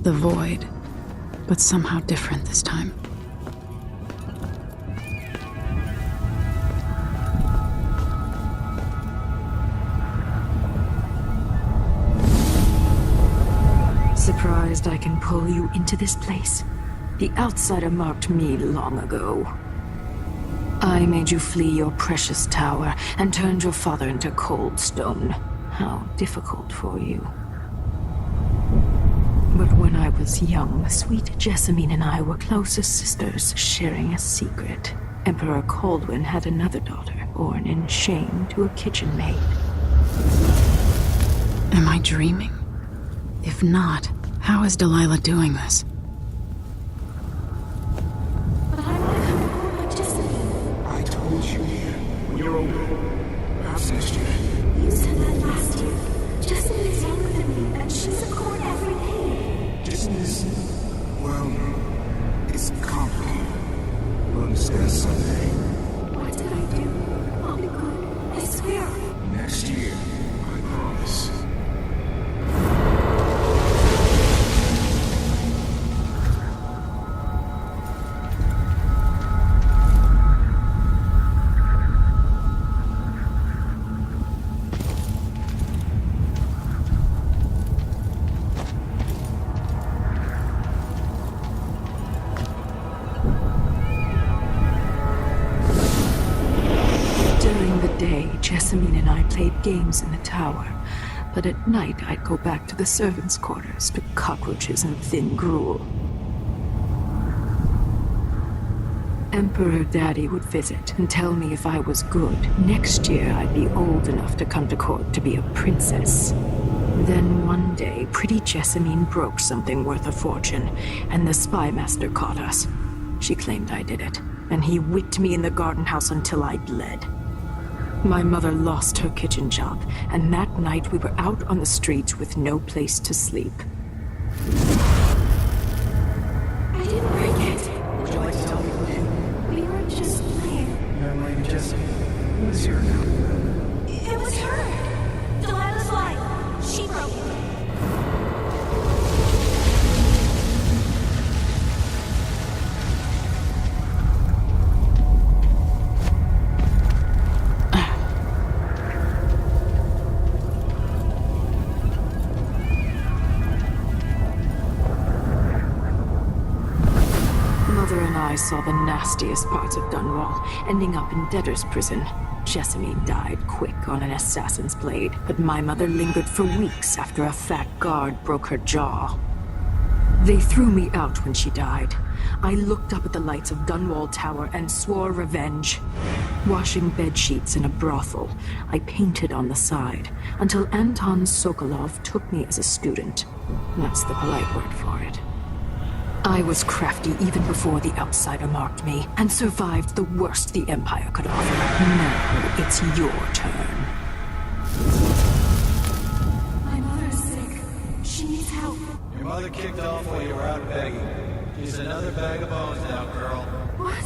The void, but somehow different this time. Surprised I can pull you into this place? The outsider marked me long ago. I made you flee your precious tower and turned your father into cold stone. How difficult for you. But when I was young, sweet Jessamine and I were close as sisters, sharing a secret. Emperor Kaldwin had another daughter, born in shame to a kitchen maid. Am I dreaming? If not, how is Delilah doing this? I told you when you're older, perhaps next year. You said that last year. Jessamine is younger than me, and she's a court every day. Business, well, it's complicated. We'll discuss someday. What did I do? I'll be good. I swear. Next year, I promise. Jessamine and I played games in the tower, but at night I'd go back to the servants' quarters to cockroaches and thin gruel. Emperor Daddy would visit and tell me if I was good, next year I'd be old enough to come to court to be a princess. Then one day, pretty Jessamine broke something worth a fortune, and the spy master caught us. She claimed I did it, and he whipped me in the garden house until I bled. My mother lost her kitchen job, and that night we were out on the streets with no place to sleep. I didn't break it. Would you like to tell me who did? We were just playing. Young lady Jessie. Who is here now? It was her. Delilah's wife. She broke it. I saw the nastiest parts of Dunwall, ending up in debtor's prison. Jessamine died quick on an assassin's blade, but my mother lingered for weeks after a fat guard broke her jaw. They threw me out when she died. I looked up at the lights of Dunwall Tower and swore revenge. Washing bedsheets in a brothel, I painted on the side, until Anton Sokolov took me as a student. That's the polite word for it. I was crafty even before the outsider marked me, and survived the worst the Empire could offer. Now it's your turn. My mother's sick. She needs help. Your mother kicked off while you were out begging. She's another bag of bones now, girl. What?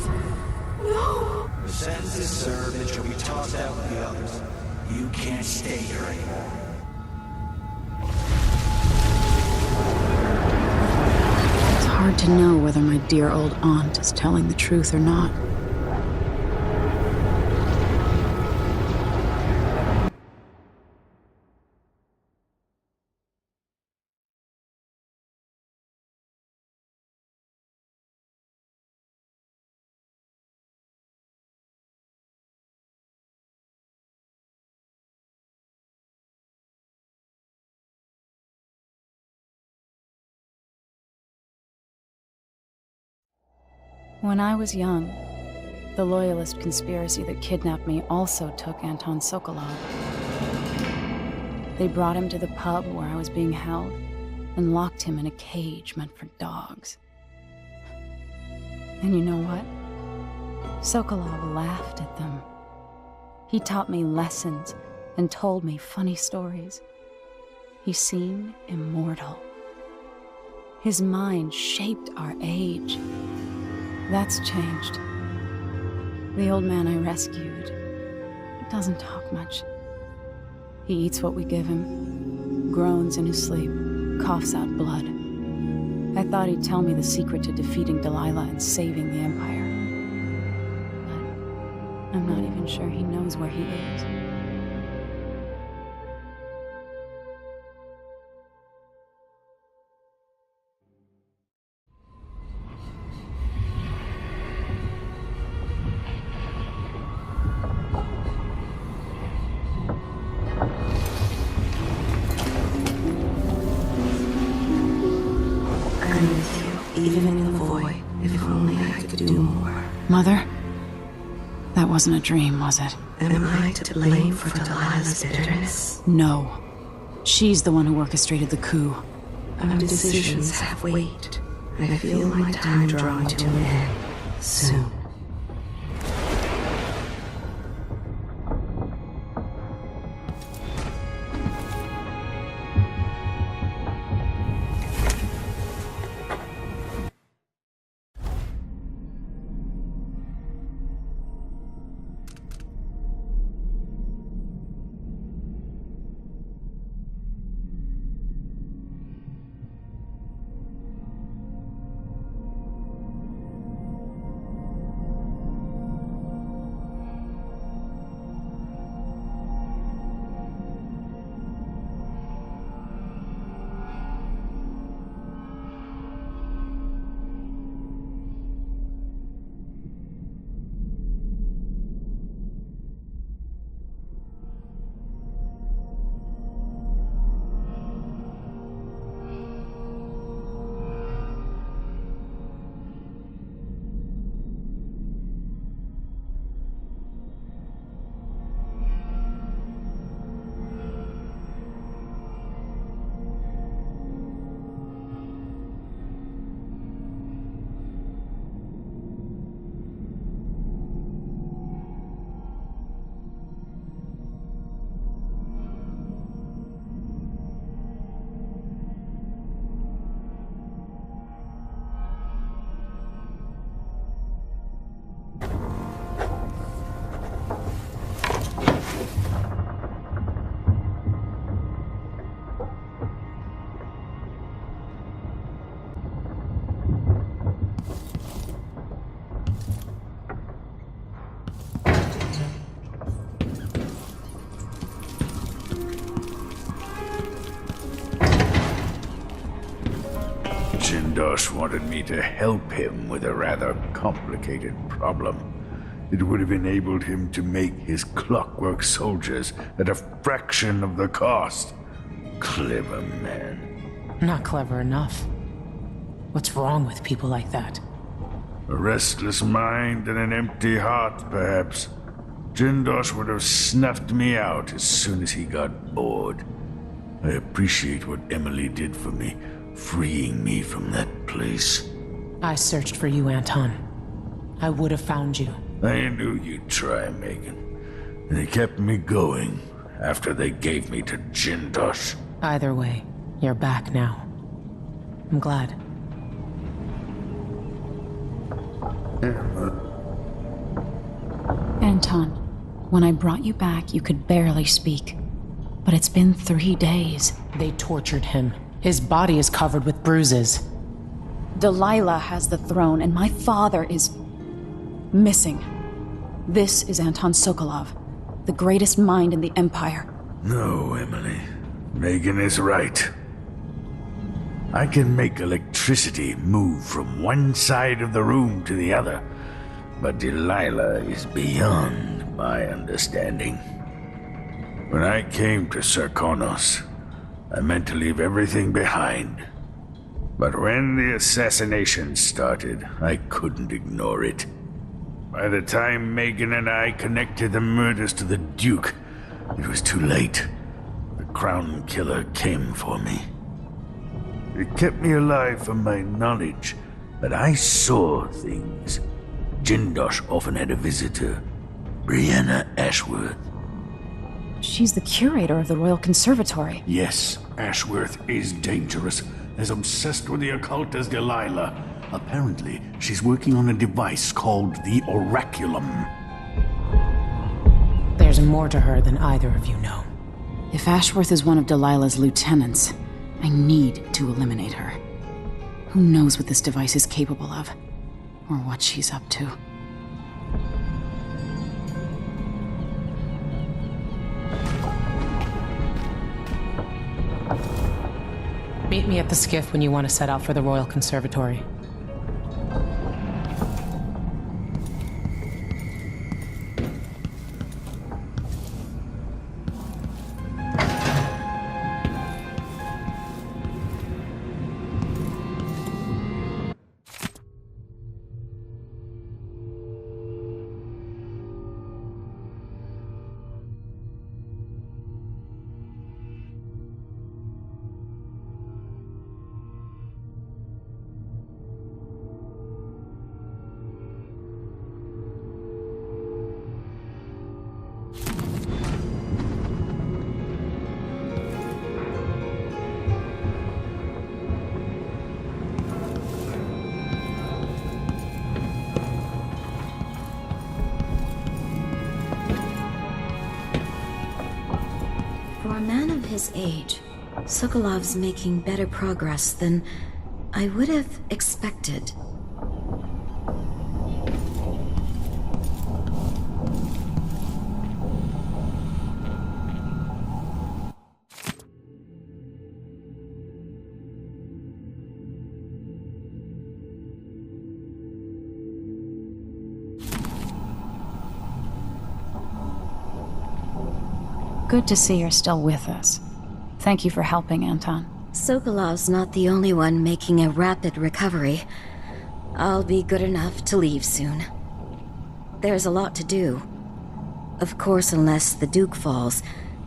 No! The sentence is served and she'll be tossed out with the others. You can't stay here anymore. Hard to know whether my dear old aunt is telling the truth or not. When I was young, the Loyalist conspiracy that kidnapped me also took Anton Sokolov. They brought him to the pub where I was being held and locked him in a cage meant for dogs. And you know what? Sokolov laughed at them. He taught me lessons and told me funny stories. He seemed immortal. His mind shaped our age. That's changed. The old man I rescued doesn't talk much. He eats what we give him, groans in his sleep, coughs out blood. I thought he'd tell me the secret to defeating Delilah and saving the Empire. But I'm not even sure he knows where he is. Even in the void, if only I could do more. Mother? That wasn't a dream, was it? Am I to blame for Delilah's bitterness? No. She's the one who orchestrated the coup. Our decisions have weight. I feel my time drawing to an end soon. Jindosh wanted me to help him with a rather complicated problem. It would have enabled him to make his clockwork soldiers at a fraction of the cost. Clever man. Not clever enough. What's wrong with people like that? A restless mind and an empty heart, perhaps. Jindosh would have snuffed me out as soon as he got bored. I appreciate what Emily did for me, freeing me from that place. I searched for you, Anton. I would have found you. I knew you'd try, Megan. They kept me going after they gave me to Jindosh. Either way, you're back now. I'm glad. Anton, when I brought you back, you could barely speak. But it's been 3 days. They tortured him. His body is covered with bruises. Delilah has the throne, and my father is missing. This is Anton Sokolov, the greatest mind in the Empire. No, Emily. Megan is right. I can make electricity move from one side of the room to the other, but Delilah is beyond my understanding. When I came to Serkonos, I meant to leave everything behind. But when the assassination started, I couldn't ignore it. By the time Megan and I connected the murders to the Duke, it was too late. The Crown Killer came for me. It kept me alive from my knowledge, but I saw things. Jindosh often had a visitor, Brianna Ashworth. She's the curator of the Royal Conservatory. Yes, Ashworth is dangerous, as obsessed with the occult as Delilah. Apparently, she's working on a device called the Oraculum. There's more to her than either of you know. If Ashworth is one of Delilah's lieutenants, I need to eliminate her. Who knows what this device is capable of, or what she's up to. Meet me at the skiff when you want to set out for the Royal Conservatory. For a man of his age, Sokolov's making better progress than I would have expected. Good to see you're still with us. Thank you for helping, Anton. Sokolov's not the only one making a rapid recovery. I'll be good enough to leave soon. There's a lot to do. Of course, unless the Duke falls,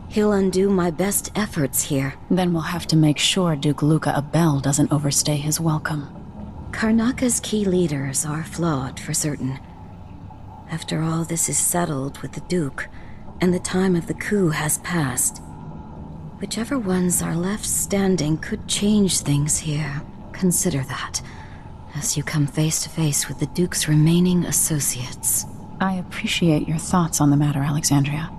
he'll undo my best efforts here. Then we'll have to make sure Duke Luca Abel doesn't overstay his welcome. Karnaka's key leaders are flawed, for certain. After all this is settled with the Duke, and the time of the coup has passed, whichever ones are left standing could change things here. Consider that, as you come face to face with the Duke's remaining associates. I appreciate your thoughts on the matter, Alexandria.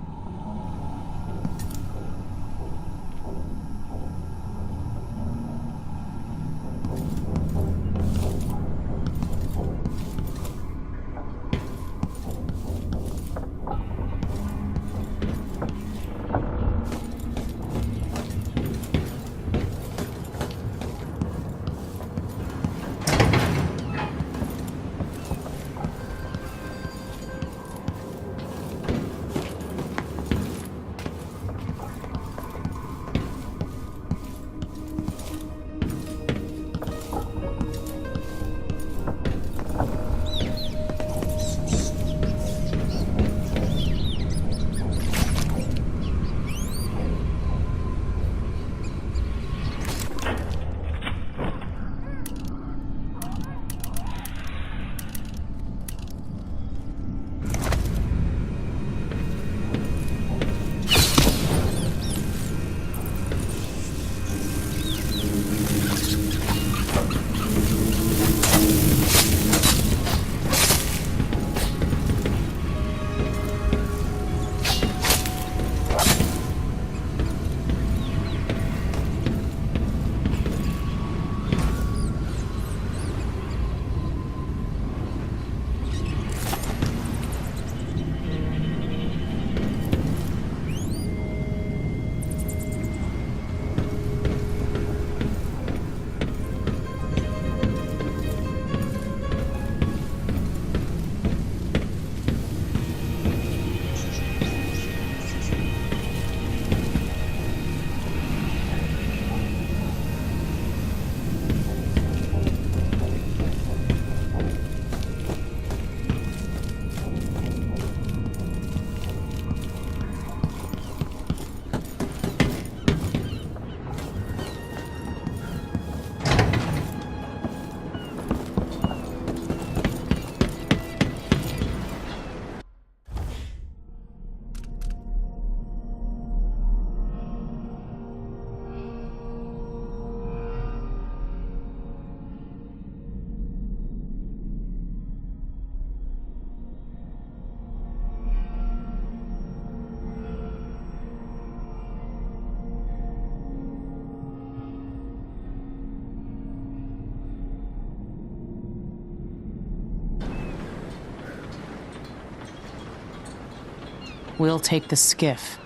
We'll take the skiff.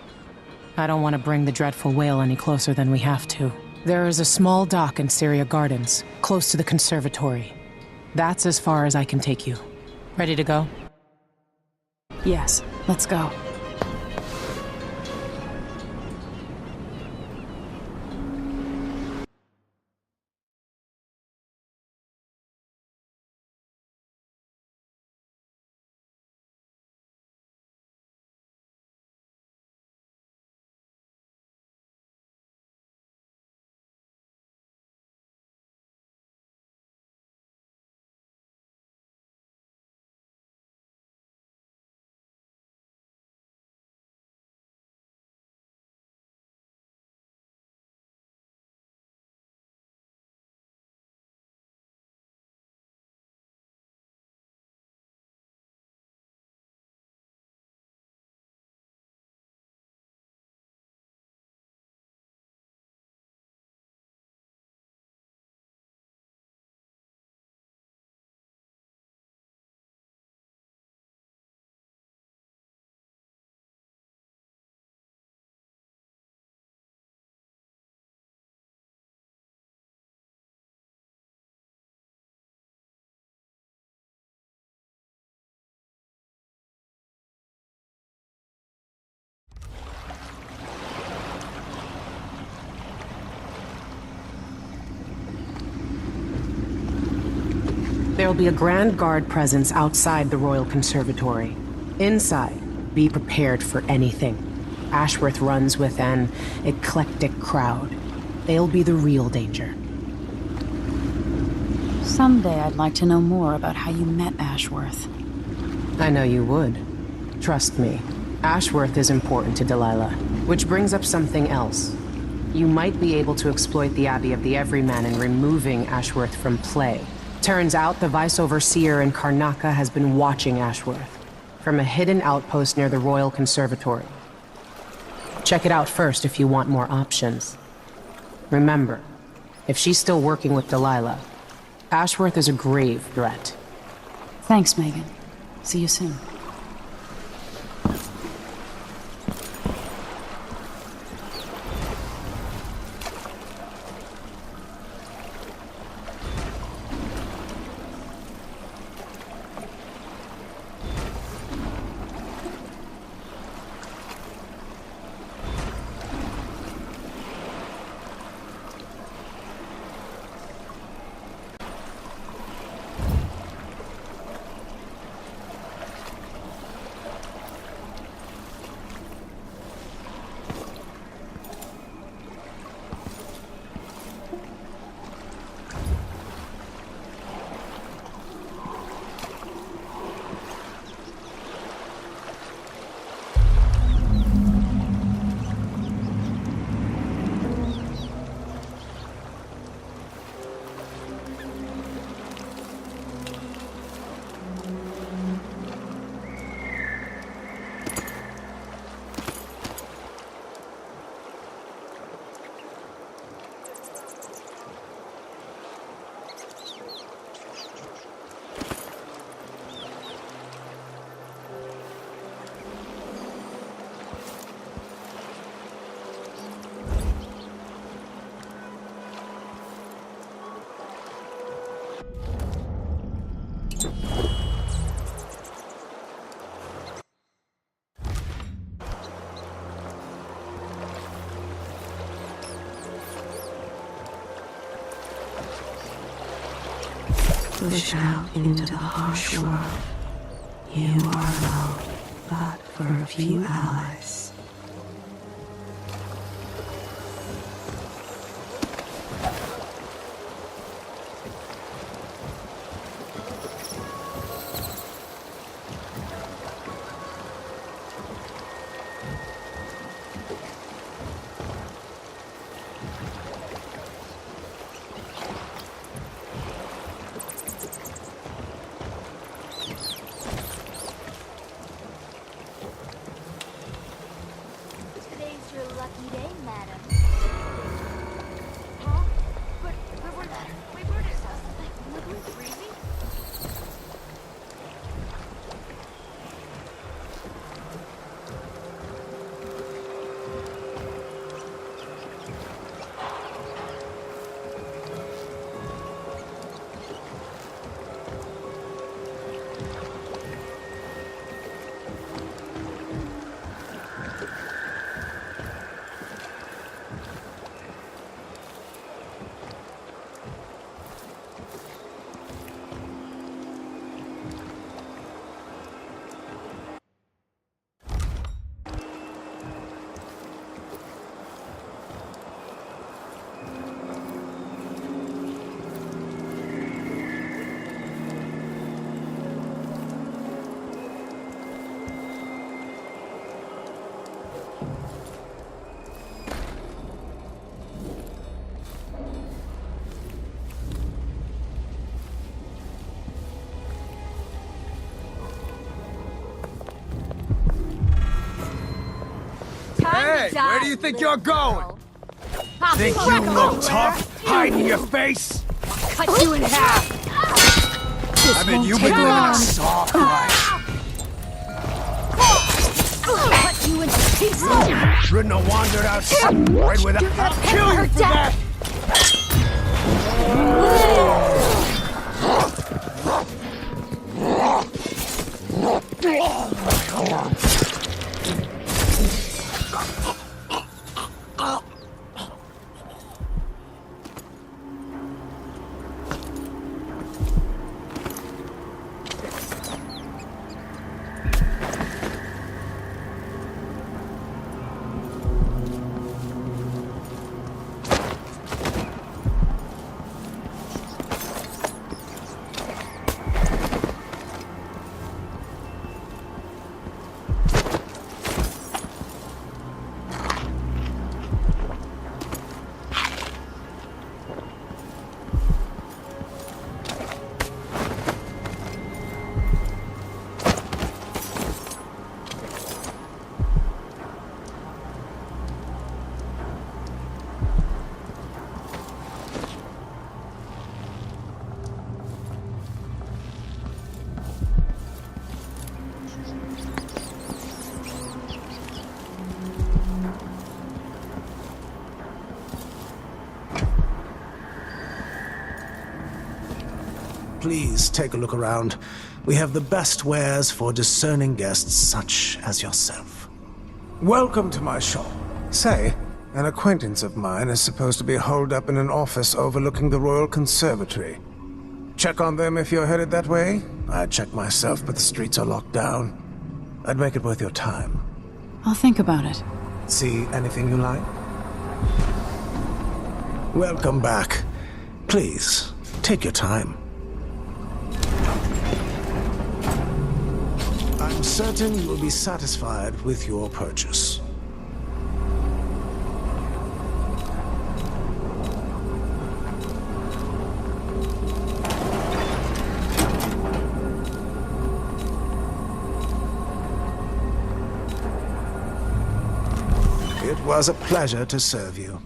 I don't want to bring the dreadful whale any closer than we have to. There is a small dock in Syria Gardens, close to the conservatory. That's as far as I can take you. Ready to go? Yes, let's go. There'll be a Grand Guard presence outside the Royal Conservatory. Inside, be prepared for anything. Ashworth runs with an eclectic crowd. They'll be the real danger. Someday I'd like to know more about how you met Ashworth. I know you would. Trust me. Ashworth is important to Delilah. Which brings up something else. You might be able to exploit the Abbey of the Everyman in removing Ashworth from play. Turns out the Vice Overseer in Karnaca has been watching Ashworth from a hidden outpost near the Royal Conservatory. Check it out first if you want more options. Remember, if she's still working with Delilah, Ashworth is a grave threat. Thanks, Megan. See you soon. Push out into the harsh world. You are alone, but for a few allies. Hey, where do you think you're going? Think you look tough, hiding your face? Cut you in half! I bet you've been living a soft life. Cut you into pieces! Shouldn't have wandered outside without... I'll kill you for that! Please take a look around. We have the best wares for discerning guests such as yourself. Welcome to my shop. Say, an acquaintance of mine is supposed to be holed up in an office overlooking the Royal Conservatory. Check on them if you're headed that way. I'd check myself, but the streets are locked down. I'd make it worth your time. I'll think about it. See anything you like? Welcome back. Please, take your time. I'm certain you will be satisfied with your purchase. It was a pleasure to serve you.